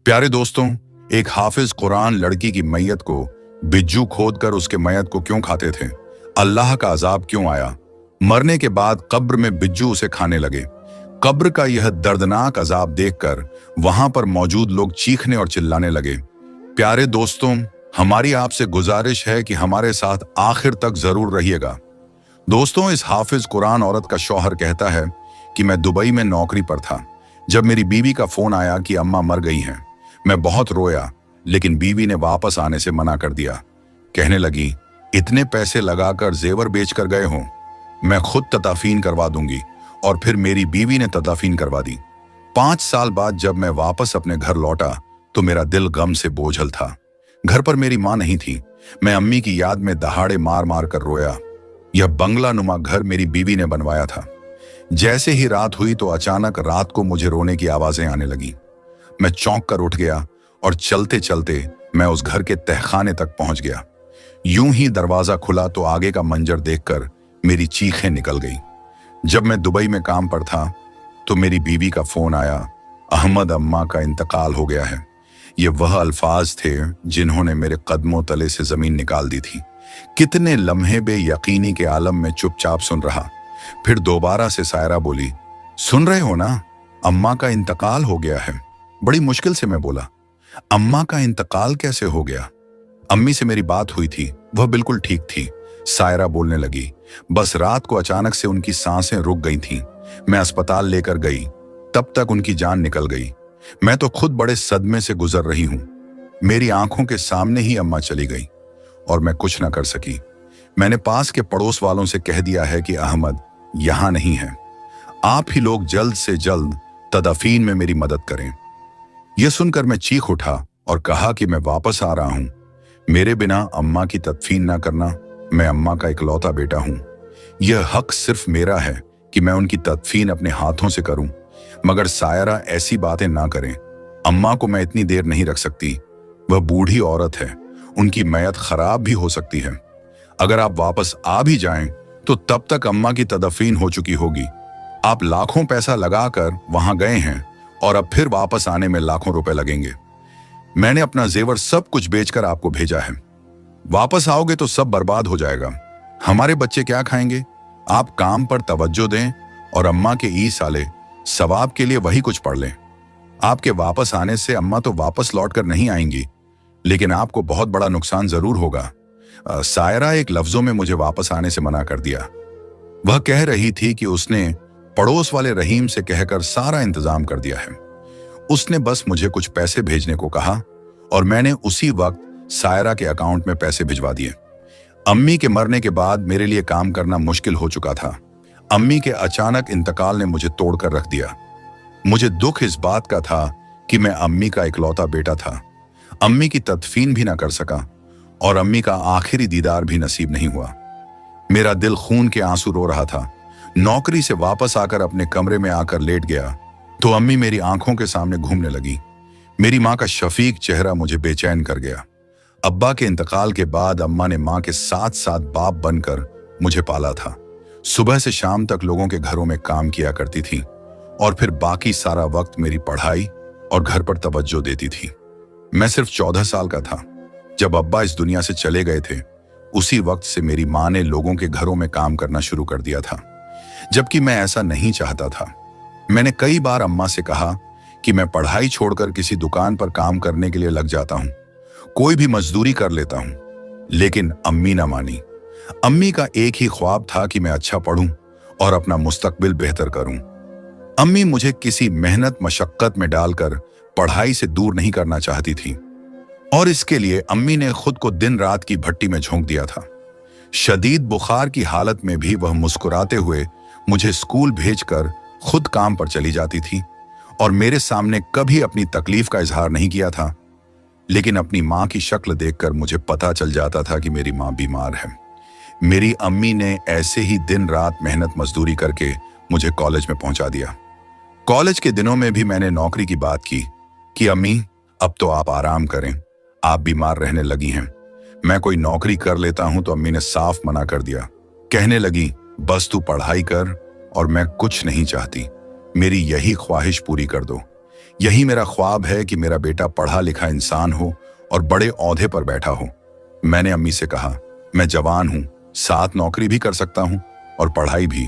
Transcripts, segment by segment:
प्यारे दोस्तों, एक हाफिज कुरान लड़की की मैयत को बिज्जू खोदकर उसके मैयत को क्यों खाते थे? अल्लाह का अजाब क्यों आया? मरने के बाद कब्र में बिज्जू उसे खाने लगे। कब्र का यह दर्दनाक अजाब देखकर वहां पर मौजूद लोग चीखने और चिल्लाने लगे। प्यारे दोस्तों, हमारी आपसे गुजारिश है कि हमारे साथ आखिर तक जरूर रहिएगा। दोस्तों, इस हाफिज कुरान औरत का शौहर कहता है कि मैं दुबई में नौकरी पर था जब मेरी बीवी का फोन आया कि अम्मा मर गई हैं। मैं बहुत रोया, लेकिन बीवी ने वापस आने से मना कर दिया। कहने लगी, इतने पैसे लगाकर जेवर बेचकर गए हो, मैं खुद तदाफीन करवा दूंगी। और फिर मेरी बीवी ने तदाफीन करवा दी। 5 साल बाद जब मैं वापस अपने घर लौटा तो मेरा दिल गम से बोझल था। घर पर मेरी माँ नहीं थी। मैं अम्मी की याद में दहाड़े मार मार कर रोया। यह बंगला नुमा घर मेरी बीवी ने बनवाया था। जैसे ही रात हुई तो अचानक रात को मुझे रोने की आवाजें आने लगी। मैं चौंक कर उठ गया और चलते चलते मैं उस घर के तहखाने तक पहुंच गया। यूं ही दरवाजा खुला तो आगे का मंजर देखकर मेरी चीखें निकल गई। जब मैं दुबई में काम पर था तो मेरी बीवी का फोन आया, अहमद अम्मा का इंतकाल हो गया है। ये वह अल्फाज थे जिन्होंने मेरे कदमों तले से जमीन निकाल दी थी। कितने लम्हे बेयकीनी के आलम में चुपचाप सुन रहा। फिर दोबारा से सायरा बोली, सुन रहे हो ना, अम्मा का इंतकाल हो गया है। बड़ी मुश्किल से मैं बोला, अम्मा का इंतकाल कैसे हो गया? अम्मी से मेरी बात हुई थी, वह बिल्कुल ठीक थी। सायरा बोलने लगी, बस रात को अचानक से उनकी सांसें रुक गई थीं। मैं अस्पताल लेकर गई, तब तक उनकी जान निकल गई। मैं तो खुद बड़े सदमे से गुजर रही हूं। मेरी आंखों के सामने ही अम्मा चली गई और मैं कुछ न कर सकी। मैंने पास के पड़ोस वालों से कह दिया है कि अहमद यहां नहीं है। आप ही लोग जल्द से जल्द तदफीन में मेरी मदद करें। यह सुनकर मैं चीख उठा और कहा कि मैं वापस आ रहा हूं। मेरे बिना अम्मा की तदफीन ना करना। मैं अम्मा का इकलौता बेटा हूं। यह हक सिर्फ मेरा है कि मैं उनकी तदफीन अपने हाथों से करूं। मगर सायरा ऐसी बातें ना करें। अम्मा को मैं इतनी देर नहीं रख सकती। वह बूढ़ी औरत है, उनकी मैयत खराब भी हो सकती है। अगर आप वापस आ भी जाएं तो तब तक अम्मा की तदफीन हो चुकी होगी। आप लाखों पैसा लगाकर वहां गए हैं और अब फिर वापस आने में लाखों रुपए लगेंगे। मैंने अपना जेवर सब कुछ बेचकर आपको भेजा है। वापस आओगे तो सब बर्बाद हो जाएगा। हमारे बच्चे क्या खाएंगे? आप काम पर तवज्जो दें और अम्मा के ई साले सवाब के लिए वही कुछ पढ़ लें। आपके वापस आने से अम्मा तो वापस लौट कर नहीं आएंगी, लेकिन आपको बहुत बड़ा नुकसान जरूर होगा। सायरा एक लफ्जों में मुझे वापस आने से मना कर दिया। वह कह रही थी कि उसने पड़ोस वाले रहीम से कहकर सारा इंतजाम कर दिया है। उसने बस मुझे कुछ पैसे भेजने को कहा और मैंने उसी वक्त सायरा के अकाउंट में पैसे भिजवा दिए। अम्मी के मरने के बाद मेरे लिए काम करना मुश्किल हो चुका था। अम्मी के अचानक इंतकाल ने मुझे तोड़कर रख दिया। मुझे दुख इस बात का था कि मैं अम्मी का इकलौता बेटा था। अम्मी की तदफीन भी ना कर सका और अम्मी का आखिरी दीदार भी नसीब नहीं हुआ। मेरा दिल खून के आंसू रो रहा था। नौकरी से वापस आकर अपने कमरे में आकर लेट गया तो अम्मी मेरी आंखों के सामने घूमने लगी। मेरी माँ का शफीक चेहरा मुझे बेचैन कर गया। अब्बा के इंतकाल के बाद अम्मा ने माँ के साथ साथ बाप बनकर मुझे पाला था। सुबह से शाम तक लोगों के घरों में काम किया करती थी और फिर बाकी सारा वक्त मेरी पढ़ाई और घर पर तवज्जो देती थी। मैं सिर्फ 14 साल का था जब अब्बा इस दुनिया से चले गए थे। उसी वक्त से मेरी माँ ने लोगों के घरों में काम करना शुरू कर दिया था, जबकि मैं ऐसा नहीं चाहता था। मैंने कई बार अम्मा से कहा कि मैं पढ़ाई छोड़कर किसी दुकान पर काम करने के लिए लग जाता हूं, कोई भी मजदूरी कर लेता हूं, लेकिन अम्मी ना मानी। अम्मी का एक ही ख्वाब था कि मैं अच्छा पढ़ूं और अपना मुस्तकबिल बेहतर करूं। अम्मी मुझे किसी मेहनत मशक्कत में डालकर पढ़ाई से दूर नहीं करना चाहती थी और इसके लिए अम्मी ने खुद को दिन रात की भट्टी में झोंक दिया था। शदीद बुखार की हालत में भी वह मुस्कुराते हुए मुझे स्कूल भेजकर खुद काम पर चली जाती थी और मेरे सामने कभी अपनी तकलीफ का इजहार नहीं किया था। लेकिन अपनी माँ की शक्ल देखकर मुझे पता चल जाता था कि मेरी माँ बीमार है। मेरी अम्मी ने ऐसे ही दिन रात मेहनत मजदूरी करके मुझे कॉलेज में पहुंचा दिया। कॉलेज के दिनों में भी मैंने नौकरी की बात की कि अम्मी अब तो आप आराम करें, आप बीमार रहने लगी हैं। मैं कोई नौकरी कर लेता हूं तो अम्मी ने साफ मना कर दिया। कहने लगी, बस तू पढ़ाई कर और मैं कुछ नहीं चाहती, मेरी यही ख्वाहिश पूरी कर दो। यही मेरा ख्वाब है कि मेरा बेटा पढ़ा लिखा इंसान हो और बड़े ओहदे पर बैठा हो। मैंने अम्मी से कहा, मैं जवान हूं, साथ नौकरी भी कर सकता हूं और पढ़ाई भी।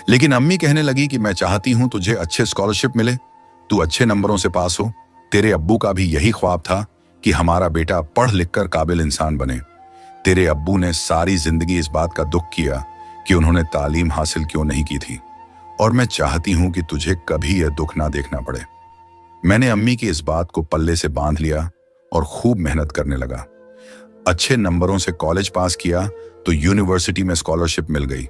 लेकिन अम्मी कहने लगी कि मैं चाहती हूं तुझे अच्छे स्कॉलरशिप मिले, तू अच्छे नंबरों से पास हो। तेरे अब्बू का भी यही ख्वाब था कि हमारा बेटा पढ़ लिख कर काबिल इंसान बने। तेरे अब्बू ने सारी जिंदगी इस बात का दुख किया कि उन्होंने तालीम हासिल क्यों नहीं की थी, और मैं चाहती हूं कि तुझे कभी यह दुख ना देखना पड़े। मैंने अम्मी की इस बात को पल्ले से बांध लिया और खूब मेहनत करने लगा। अच्छे नंबरों से कॉलेज पास किया तो यूनिवर्सिटी में स्कॉलरशिप मिल गई।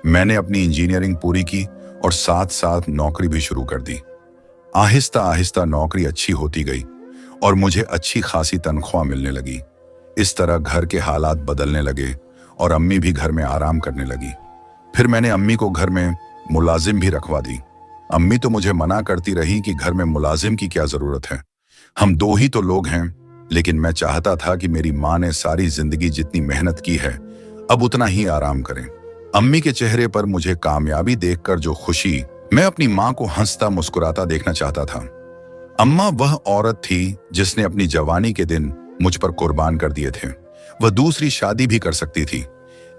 मैंने अपनी इंजीनियरिंग पूरी की और साथ साथ नौकरी भी शुरू कर दी। आहिस्ता आहिस्ता नौकरी अच्छी होती गई और मुझे अच्छी खासी तनख्वाह मिलने लगी। इस तरह घर के हालात बदलने लगे और अम्मी भी घर में आराम करने लगी। फिर मैंने अम्मी को घर में मुलाजिम भी रखवा दी। अम्मी तो मुझे मना करती रही कि घर में मुलाजिम की क्या जरूरत है, हम दो ही तो लोग हैं। लेकिन मैं चाहता था कि मेरी माँ ने सारी जिंदगी जितनी मेहनत की है अब उतना ही आराम करें। अम्मी के चेहरे पर मुझे कामयाबी देखकर जो खुशी, मैं अपनी माँ को हंसता मुस्कुराता देखना चाहता था। अम्मा वह औरत थी जिसने अपनी जवानी के दिन मुझ पर कुर्बान कर दिए थे। वह दूसरी शादी भी कर सकती थी,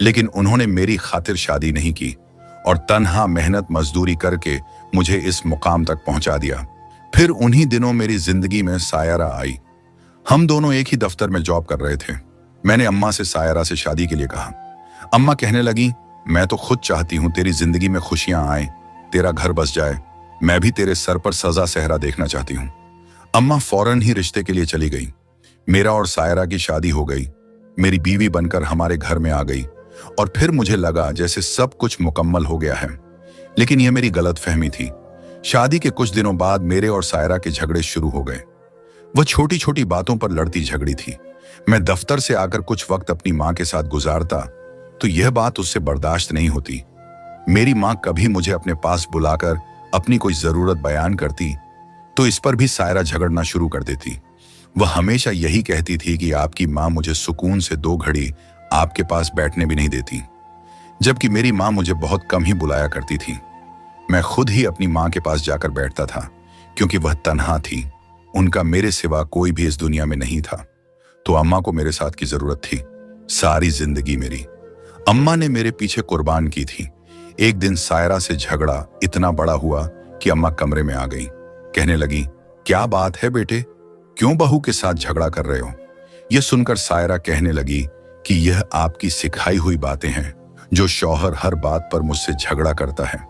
लेकिन उन्होंने मेरी खातिर शादी नहीं की और तन्हा मेहनत मजदूरी करके मुझे इस मुकाम तक पहुंचा दिया। फिर उन्हीं दिनों मेरी जिंदगी में सायरा आई। हम दोनों एक ही दफ्तर में जॉब कर रहे थे। मैंने अम्मा से सायरा से शादी के लिए कहा। अम्मा कहने लगी, मैं तो खुद चाहती हूं तेरी जिंदगी में खुशियां आए, तेरा घर बस जाए। मैं भी तेरे सर पर सजा सहरा देखना चाहती हूं। अम्मा फौरन ही रिश्ते के लिए चली गई। मेरा और सायरा की शादी हो गई। मेरी बीवी बनकर हमारे घर में आ गई और फिर मुझे लगा जैसे सब कुछ मुकम्मल हो गया है। लेकिन यह मेरी गलतफहमी थी। शादी के कुछ दिनों बाद मेरे और सायरा के झगड़े शुरू हो गए। वह छोटी छोटी बातों पर लड़ती झगड़ी थी। मैं दफ्तर से आकर कुछ वक्त अपनी माँ के साथ गुजारता तो यह बात उससे बर्दाश्त नहीं होती। मेरी माँ कभी मुझे अपने पास बुलाकर अपनी कोई जरूरत बयान करती तो इस पर भी सायरा झगड़ना शुरू कर देती। वह हमेशा यही कहती थी कि आपकी माँ मुझे सुकून से 2 घड़ी आपके पास बैठने भी नहीं देती, जबकि मेरी माँ मुझे बहुत कम ही बुलाया करती थी। मैं खुद ही अपनी माँ के पास जाकर बैठता था क्योंकि वह तन्हा थी। उनका मेरे सिवा कोई भी इस दुनिया में नहीं था। तो अम्मा को मेरे साथ की जरूरत थी। सारी जिंदगी मेरी अम्मा ने मेरे पीछे कुर्बान की थी। एक दिन सायरा से झगड़ा इतना बड़ा हुआ कि अम्मा कमरे में आ गई। कहने लगी, क्या बात है बेटे, क्यों बहू के साथ झगड़ा कर रहे हो? यह सुनकर सायरा कहने लगी कि यह आपकी सिखाई हुई बातें हैं जो शौहर हर बात पर मुझसे झगड़ा करता है।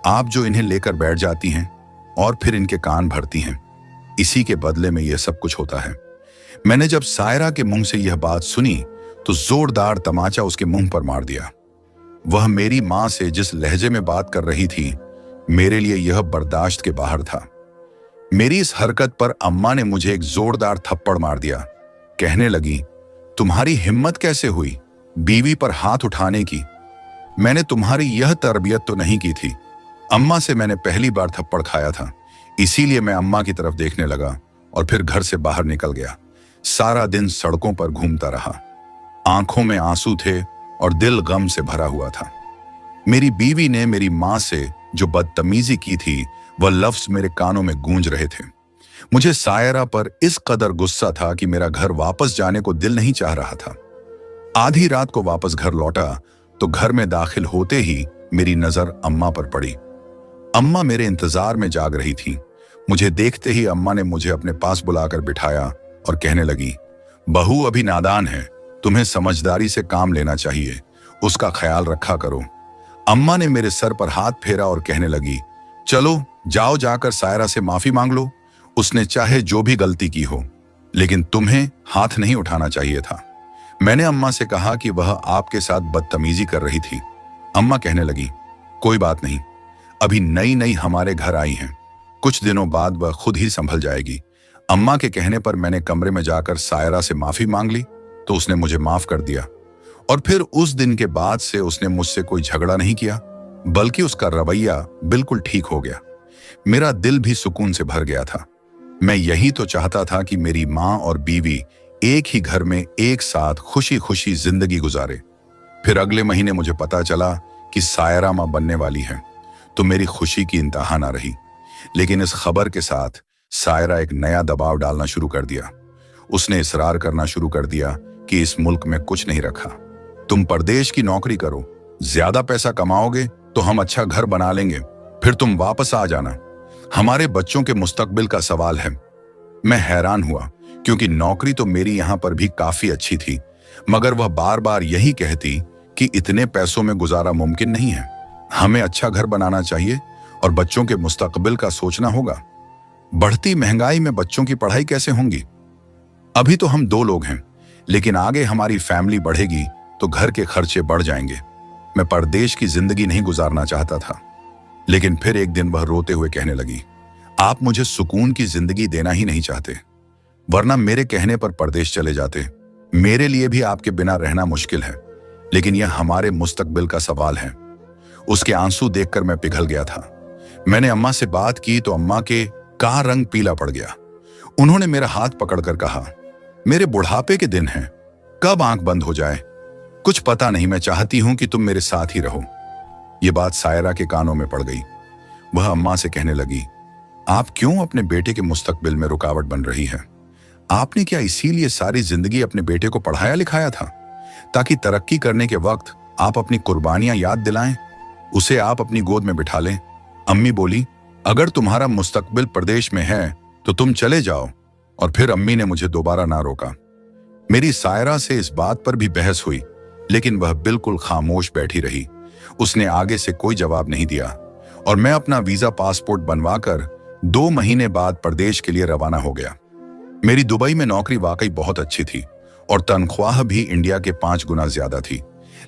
आप जो इन्हें लेकर बैठ जाती हैं और फिर इनके कान भरती हैं, इसी के बदले में यह सब कुछ होता है। मैंने जब सायरा के मुंह से यह बात सुनी तो जोरदार तमाचा उसके मुंह पर मार दिया। वह मेरी मां से जिस लहजे में बात कर रही थी, मेरे लिए यह बर्दाश्त के बाहर था। मेरी इस हरकत पर अम्मा ने मुझे एक जोरदार थप्पड़ मार दिया। कहने लगी, तुम्हारी हिम्मत कैसे हुई बीवी पर हाथ उठाने की? मैंने तुम्हारी यह तरबियत तो नहीं की थी। अम्मा से मैंने पहली बार थप्पड़ खाया था, इसीलिए मैं अम्मा की तरफ देखने लगा और फिर घर से बाहर निकल गया। सारा दिन सड़कों पर घूमता रहा। आंखों में आंसू थे और दिल गम से भरा हुआ था। मेरी बीवी ने मेरी मां से जो बदतमीजी की थी वह लफ्ज मेरे कानों में गूंज रहे थे। मुझे सायरा पर इस कदर गुस्सा था कि मेरा घर वापस जाने को दिल नहीं चाह रहा था। आधी रात को वापस घर लौटा तो घर में दाखिल होते ही मेरी नजर अम्मा पर पड़ी। अम्मा मेरे इंतजार में जाग रही थी। मुझे देखते ही अम्मा ने मुझे अपने पास बुलाकर बिठाया और कहने लगी, बहू अभी नादान है, तुम्हें समझदारी से काम लेना चाहिए, उसका ख्याल रखा करो। अम्मा ने मेरे सर पर हाथ फेरा और कहने लगी, चलो जाओ जाकर सायरा से माफी मांग लो। उसने चाहे जो भी गलती की हो, लेकिन तुम्हें हाथ नहीं उठाना चाहिए था। मैंने अम्मा से कहा कि वह आपके साथ बदतमीजी कर रही थी। अम्मा कहने लगी, कोई बात नहीं, अभी नई नई हमारे घर आई हैं, कुछ दिनों बाद वह खुद ही संभल जाएगी। अम्मा के कहने पर मैंने कमरे में जाकर सायरा से माफी मांग ली तो उसने मुझे माफ कर दिया और फिर उस दिन के बाद से उसने मुझसे कोई झगड़ा नहीं किया, बल्कि उसका रवैया बिल्कुल ठीक हो गया। मेरा दिल भी सुकून से भर गया था। मैं यही तो चाहता था कि मेरी माँ और बीवी एक ही घर में एक साथ खुशी खुशी जिंदगी गुजारे। फिर अगले महीने मुझे पता चला कि सायरा माँ बनने वाली है, तो मेरी खुशी की इंतहा ना रही। लेकिन इस खबर के साथ सायरा एक नया दबाव डालना शुरू कर दिया। उसने इसरार करना शुरू कर दिया कि इस मुल्क में कुछ नहीं रखा। तुम परदेश की नौकरी करो, ज्यादा पैसा कमाओगे तो हम अच्छा घर बना लेंगे, फिर तुम वापस आ जाना। हमारे बच्चों के मुस्तकबिल का सवाल है। मैं हैरान हुआ क्योंकि नौकरी तो मेरी यहां पर भी काफी अच्छी थी, मगर वह बार बार यही कहती कि इतने पैसों में गुजारा मुमकिन नहीं है। हमें अच्छा घर बनाना चाहिए और बच्चों के मुस्तकबिल का सोचना होगा। बढ़ती महंगाई में बच्चों की पढ़ाई कैसे होंगी? अभी तो हम 2 लोग हैं, लेकिन आगे हमारी फैमिली बढ़ेगी तो घर के खर्चे बढ़ जाएंगे। मैं परदेश की जिंदगी नहीं गुजारना चाहता था। लेकिन फिर एक दिन वह रोते हुए कहने लगी, आप मुझे सुकून की जिंदगी देना ही नहीं चाहते, वरना मेरे कहने पर परदेश चले जाते। मेरे लिए भी आपके बिना रहना मुश्किल है, लेकिन यह हमारे मुस्तकबिल का सवाल है। उसके आंसू देखकर मैं पिघल गया था। मैंने अम्मा से बात की तो अम्मा का रंग पीला पड़ गया। उन्होंने मेरा हाथ पकड़कर कहा, मेरे बुढ़ापे के दिन हैं, कब आंख बंद हो जाए कुछ पता नहीं। मैं चाहती हूं कि तुम मेरे साथ ही रहो। यह बात सायरा के कानों में पड़ गई। वह अम्मा से कहने लगी, आप क्यों अपने बेटे के मुस्तकबिल में रुकावट बन रही है? आपने क्या इसीलिए सारी जिंदगी अपने बेटे को पढ़ाया लिखाया था, ताकि तरक्की करने के वक्त आप अपनी कुर्बानियां याद दिलाएं, उसे आप अपनी गोद में बिठा लें? अम्मी बोली, अगर तुम्हारा मुस्तकबिल प्रदेश में है तो तुम चले जाओ। और फिर अम्मी ने मुझे दोबारा ना रोका। मेरी सायरा से इस बात पर भी बहस हुई, लेकिन वह बिल्कुल खामोश बैठी रही। उसने आगे से कोई जवाब नहीं दिया और मैं अपना वीजा पासपोर्ट बनवाकर 2 महीने बाद प्रदेश के लिए रवाना हो गया। मेरी दुबई में नौकरी वाकई बहुत अच्छी थी और तनख्वाह भी इंडिया के 5 गुना ज्यादा थी,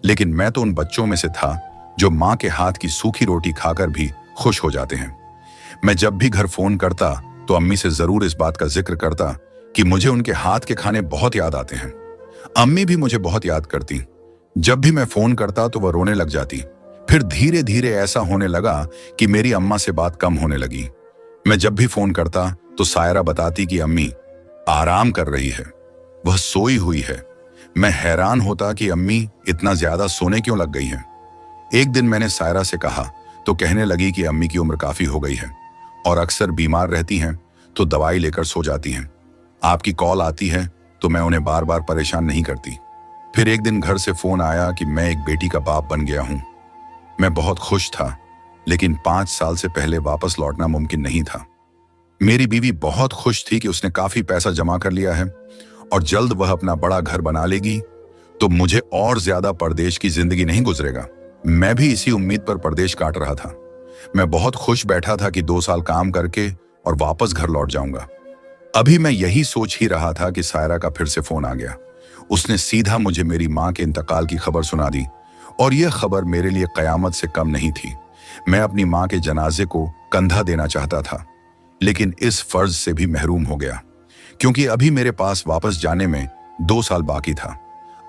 लेकिन मैं तो उन बच्चों में से था जो माँ के हाथ की सूखी रोटी खाकर भी खुश हो जाते हैं। मैं जब भी घर फोन करता तो अम्मी से जरूर इस बात का जिक्र करता कि मुझे उनके हाथ के खाने बहुत याद आते हैं। अम्मी भी मुझे बहुत याद करती। जब भी मैं फोन करता तो वह रोने लग जाती। फिर धीरे धीरे ऐसा होने लगा कि मेरी अम्मा से बात कम होने लगी। मैं जब भी फोन करता तो सायरा बताती कि अम्मी आराम कर रही है, वह सोई हुई है। मैं हैरान होता कि अम्मी इतना ज्यादा सोने क्यों लग गई हैं। एक दिन मैंने सायरा से कहा तो कहने लगी कि अम्मी की उम्र काफी हो गई है और अक्सर बीमार रहती हैं तो दवाई लेकर सो जाती हैं। आपकी कॉल आती है तो मैं उन्हें बार बार परेशान नहीं करती। फिर एक दिन घर से फोन आया कि मैं एक बेटी का बाप बन गया हूं। मैं बहुत खुश था, लेकिन 5 साल से पहले वापस लौटना मुमकिन नहीं था। मेरी बीवी बहुत खुश थी कि उसने काफी पैसा जमा कर लिया है और जल्द वह अपना बड़ा घर बना लेगी, तो मुझे और ज्यादा परदेश की जिंदगी नहीं गुजरेगा। मैं भी इसी उम्मीद पर परदेश काट रहा था। मैं बहुत खुश बैठा था कि 2 साल काम करके और वापस घर लौट जाऊंगा। अभी मैं यही सोच ही रहा था कि सायरा का फिर से फोन आ गया। उसने सीधा मुझे मेरी मां के इंतकाल की खबर सुना दी और यह खबर मेरे लिए कयामत से कम नहीं थी। मैं अपनी मां के जनाजे को कंधा देना चाहता था, लेकिन इस फर्ज से भी महरूम हो गया, क्योंकि अभी मेरे पास वापस जाने में 2 साल बाकी था।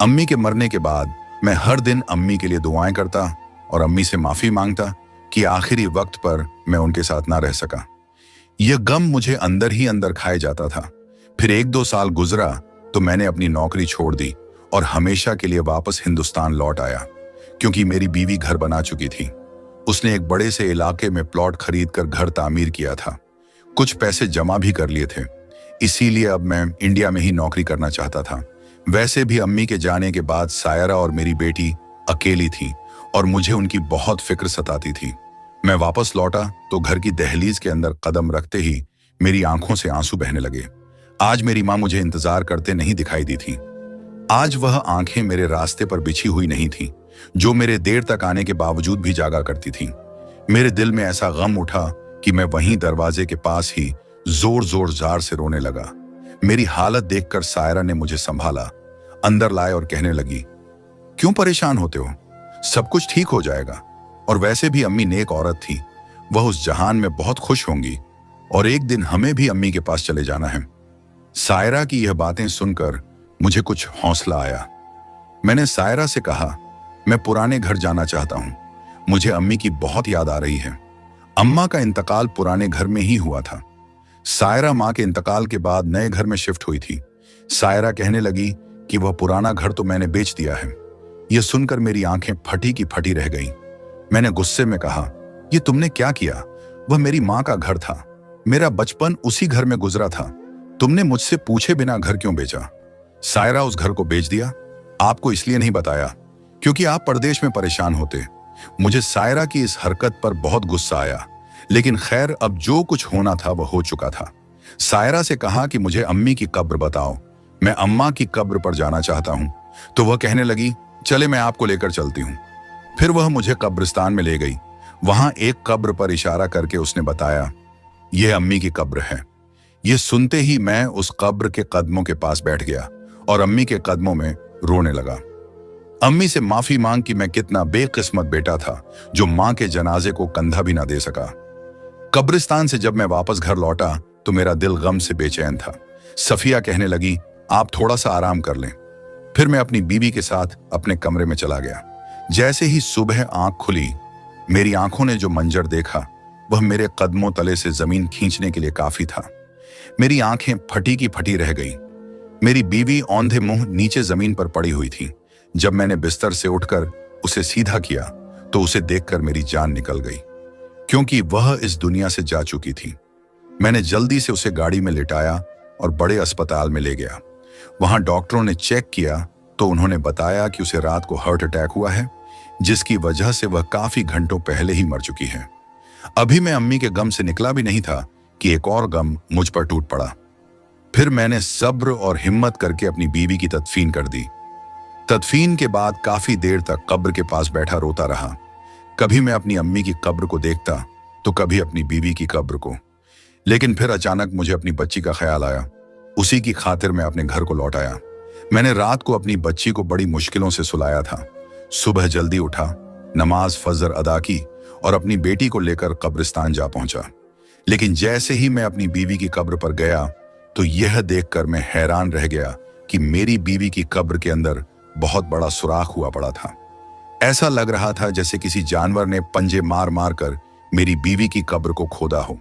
अम्मी के मरने के बाद मैं हर दिन अम्मी के लिए दुआएं करता और अम्मी से माफी मांगता कि आखिरी वक्त पर मैं उनके साथ ना रह सका। यह गम मुझे अंदर ही अंदर खाए जाता था। फिर 1-2 साल गुजरा तो मैंने अपनी नौकरी छोड़ दी और हमेशा के लिए वापस हिंदुस्तान लौट आया, क्योंकि मेरी बीवी घर बना चुकी थी। उसने एक बड़े से इलाके में प्लॉट खरीदकर घर तामीर किया था। कुछ पैसे जमा भी कर लिए थे, इसीलिए अब मैं इंडिया में ही नौकरी करना चाहता था। वैसे भी अम्मी के जाने के बाद सायरा और मेरी बेटी अकेली थी और मुझे उनकी बहुत फिक्र सताती थी। मैं वापस लौटा तो घर की दहलीज के अंदर कदम रखते ही मेरी आंखों से आंसू बहने लगे। आज मेरी मां मुझे इंतजार करते नहीं दिखाई दी थी। आज वह आंखें मेरे रास्ते पर बिछी हुई नहीं थी, जो मेरे देर तक आने के बावजूद भी जागा करती थी। मेरे दिल में ऐसा गम उठा कि मैं वहीं दरवाजे के पास ही जोर जोर जार से रोने लगा। मेरी हालत देखकर सायरा ने मुझे संभाला, अंदर लाए और कहने लगी, क्यों परेशान होते हो, सब कुछ ठीक हो जाएगा। और वैसे भी अम्मी नेक औरत थी, वह उस जहान में बहुत खुश होंगी और एक दिन हमें भी अम्मी के पास चले जाना है। सायरा की यह बातें सुनकर मुझे कुछ हौसला आया। मैंने सायरा से कहा, मैं पुराने घर जाना चाहता हूं, मुझे अम्मी की बहुत याद आ रही है। अम्मा का इंतकाल पुराने घर में ही हुआ था। सायरा माँ के इंतकाल के बाद नए घर में शिफ्ट हुई थी। सायरा कहने लगी कि वह पुराना घर तो मैंने बेच दिया है। यह सुनकर मेरी आंखें फटी की फटी रह गईं। मैंने गुस्से में कहा, यह तुमने क्या किया? वह मेरी माँ का घर था, मेरा बचपन उसी घर में गुजरा था। तुमने मुझसे पूछे बिना घर क्यों बेचा? सायरा उस घर को बेच दिया? आपको इसलिए नहीं बताया क्योंकि आप परदेश में परेशान होते। मुझे सायरा की इस हरकत पर बहुत गुस्सा आया, लेकिन खैर अब जो कुछ होना था वह हो चुका था। सायरा से कहा कि मुझे अम्मी की कब्र बताओ, मैं अम्मा की कब्र पर जाना चाहता हूं। तो वह कहने लगी, चले मैं आपको लेकर चलती हूं। फिर वह मुझे कब्रिस्तान में ले गई। वहां एक कब्र पर इशारा करके उसने बताया, यह अम्मी की कब्र है। यह सुनते ही मैं उस कब्र के कदमों के पास बैठ गया और अम्मी के कदमों में रोने लगा। अम्मी से माफी मांग कि मैं कितना बेकिस्मत बेटा था जो मां के जनाजे को कंधा भी ना दे सका। कब्रिस्तान से जब मैं वापस घर लौटा तो मेरा दिल गम से बेचैन था। सफिया कहने लगी, आप थोड़ा सा आराम कर लें। फिर मैं अपनी बीवी के साथ अपने कमरे में चला गया। जैसे ही सुबह आंख खुली, मेरी आंखों ने जो मंजर देखा वह मेरे कदमों तले से जमीन खींचने के लिए काफी था। मेरी आंखें फटी की फटी रह गई। मेरी बीवी औंधे मुंह नीचे जमीन पर पड़ी हुई थी। जब मैंने बिस्तर से उठकर उसे सीधा किया तो उसे देखकर मेरी जान निकल गई, क्योंकि वह इस दुनिया से जा चुकी थी। मैंने जल्दी से उसे गाड़ी में लिटाया और बड़े अस्पताल में ले गया। वहां डॉक्टरों ने चेक किया तो उन्होंने बताया कि उसे रात को हार्ट अटैक हुआ है, जिसकी वजह से वह काफी घंटों पहले ही मर चुकी है। अभी मैं अम्मी के गम से निकला भी नहीं था कि एक और गम मुझ पर टूट पड़ा। फिर मैंने सब्र और हिम्मत करके अपनी बीवी की तदफीन कर दी। तदफीन के बाद काफी देर तक कब्र के पास बैठा रोता रहा। कभी मैं अपनी अम्मी की कब्र को देखता तो कभी अपनी बीवी की कब्र को। लेकिन फिर अचानक मुझे अपनी बच्ची का ख्याल आया। उसी की खातिर मैं अपने घर को लौट आया। मैंने रात को अपनी बच्ची को बड़ी मुश्किलों से सुलाया था। सुबह जल्दी उठा, नमाज फजर अदा की और अपनी बेटी को लेकर कब्रिस्तान जा पहुंचा। लेकिन जैसे ही मैं अपनी बीवी की कब्र पर गया तो यह देखकर मैं हैरान रह गया कि मेरी बीवी की कब्र के अंदर बहुत बड़ा सुराख हुआ पड़ा था। ऐसा लग रहा था जैसे किसी जानवर ने पंजे मार मार कर मेरी बीवी की कब्र को खोदा हो।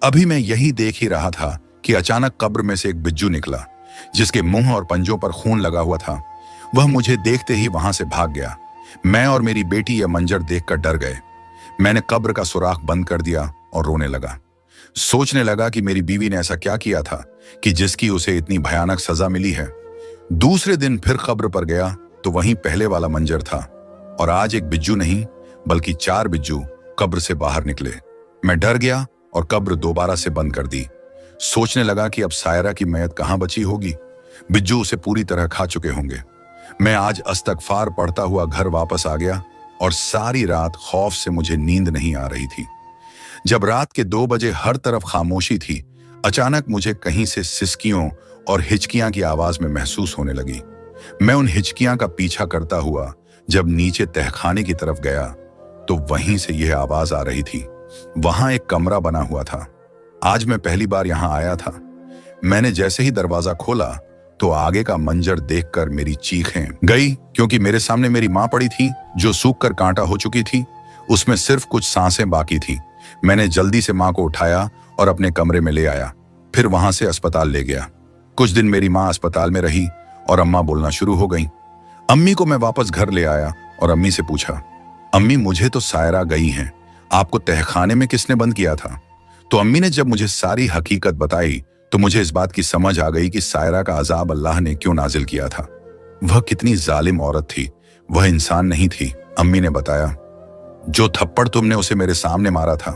अभी मैं यही देख ही रहा था कि अचानक कब्र में से एक बिज्जू निकला, जिसके मुंह और पंजों पर खून लगा हुआ था। वह मुझे देखते ही वहां से भाग गया। मैं और मेरी बेटी यह मंजर देखकर डर गए। मैंने कब्र का सुराख बंद कर दिया और रोने लगा। सोचने लगा कि मेरी बीवी ने ऐसा क्या किया था कि जिसकी उसे इतनी भयानक सजा मिली है। दूसरे दिन फिर कब्र पर गया तो वहीं पहले वाला मंजर था, और आज एक बिज्जू नहीं बल्कि 4 बिज्जू कब्र से बाहर निकले। मैं डर गया और कब्र दोबारा से बंद कर दी। सोचने लगा कि अब सायरा की मैयत कहां बची होगी। बिज्जू उसे पूरी तरह खा चुके होंगे। मैं आज इस्तगफार पढ़ता हुआ घर वापस आ गया और सारी रात खौफ से मुझे नींद नहीं आ रही थी। जब रात के 2 बजे हर तरफ खामोशी थी, अचानक मुझे कहीं से सिसकियों और हिचकियां की आवाज में महसूस होने लगी। मैं उन हिचकियां का पीछा करता हुआ जब नीचे तहखाने की तरफ गया तो वहीं से यह आवाज आ रही थी। वहां एक कमरा बना हुआ था। आज मैं पहली बार यहां आया था। मैंने जैसे ही दरवाजा खोला तो आगे का मंजर देखकर मेरी चीखें गई, क्योंकि मेरे सामने मेरी मां पड़ी थी जो सूख कर कांटा हो चुकी थी। उसमें सिर्फ कुछ सांसें बाकी थी। मैंने जल्दी से मां को उठाया और अपने कमरे में ले आया। फिर वहां से अस्पताल ले गया। कुछ दिन मेरी मां अस्पताल में रही और अम्मा बोलना शुरू हो गई। अम्मी को मैं वापस घर ले आया और अम्मी से पूछा, अम्मी मुझे तो सायरा गई हैं, आपको तहखाने में किसने बंद किया था? तो अम्मी ने जब मुझे सारी हकीकत बताई तो मुझे इस बात की समझ आ गई कि सायरा का अजाब अल्लाह ने क्यों नाजिल किया था। वह कितनी जालिम औरत थी, वह इंसान नहीं थी। अम्मी ने बताया, जो थप्पड़ तुमने उसे मेरे सामने मारा था,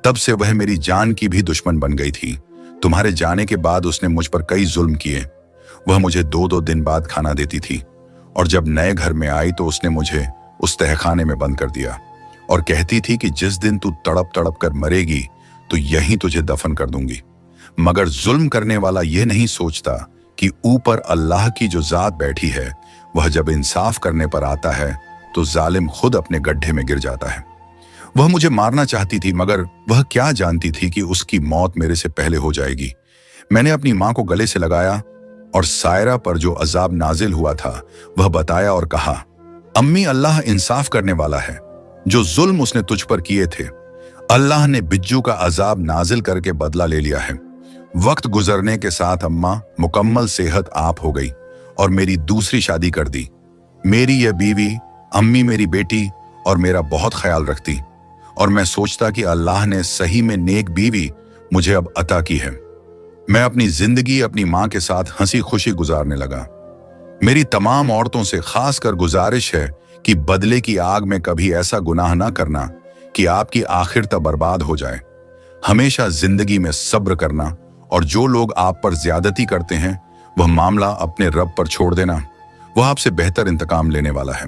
तब से वह मेरी जान की भी दुश्मन बन गई थी। तुम्हारे जाने के बाद उसने मुझ पर कई जुल्म किए। वह मुझे 2-2 दिन बाद खाना देती थी, और जब नए घर में आई तो उसने मुझे उस तहखाने में बंद कर दिया और कहती थी कि जिस दिन तू तड़प तड़प कर मरेगी तो यहीं तुझे दफन कर दूंगी। मगर जुल्म करने वाला यह नहीं सोचता कि ऊपर अल्लाह की जो जात बैठी है, वह जब इंसाफ करने पर आता है तो जालिम खुद अपने गड्ढे में गिर जाता है। वह मुझे मारना चाहती थी, मगर वह क्या जानती थी कि उसकी मौत मेरे से पहले हो जाएगी। मैंने अपनी मां को गले से लगाया और सायरा पर जो अजाब नाजिल हुआ था वह बताया और कहा, अम्मी अल्लाह इंसाफ करने वाला है। जो जुल्म उसने तुझ पर किए थे, अल्लाह ने बिज्जू का अजाब नाजिल करके बदला ले लिया है। वक्त गुजरने के साथ अम्मा मुकम्मल सेहत आप हो गई और मेरी दूसरी शादी कर दी। मेरी यह बीवी अम्मी मेरी बेटी और मेरा बहुत ख्याल रखती, और मैं सोचता कि अल्लाह ने सही में नेक बीवी मुझे अब अता की है। मैं अपनी जिंदगी अपनी माँ के साथ हंसी खुशी गुजारने लगा। मेरी तमाम औरतों से खासकर गुजारिश है कि बदले की आग में कभी ऐसा गुनाह ना करना कि आपकी आखिर तक बर्बाद हो जाए। हमेशा जिंदगी में सब्र करना, और जो लोग आप पर ज्यादती करते हैं वह मामला अपने रब पर छोड़ देना। वह आपसे बेहतर इंतकाम लेने वाला है।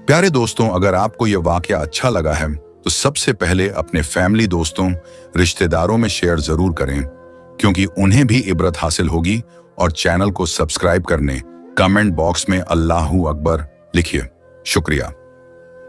प्यारे दोस्तों, अगर आपको यह वाकया अच्छा लगा है तो सबसे पहले अपने फैमिली, दोस्तों, रिश्तेदारों में शेयर जरूर करें, क्योंकि उन्हें भी इबरत हासिल होगी। और चैनल को सब्सक्राइब करने, कमेंट बॉक्स में अल्लाहू अकबर लिखिए। शुक्रिया।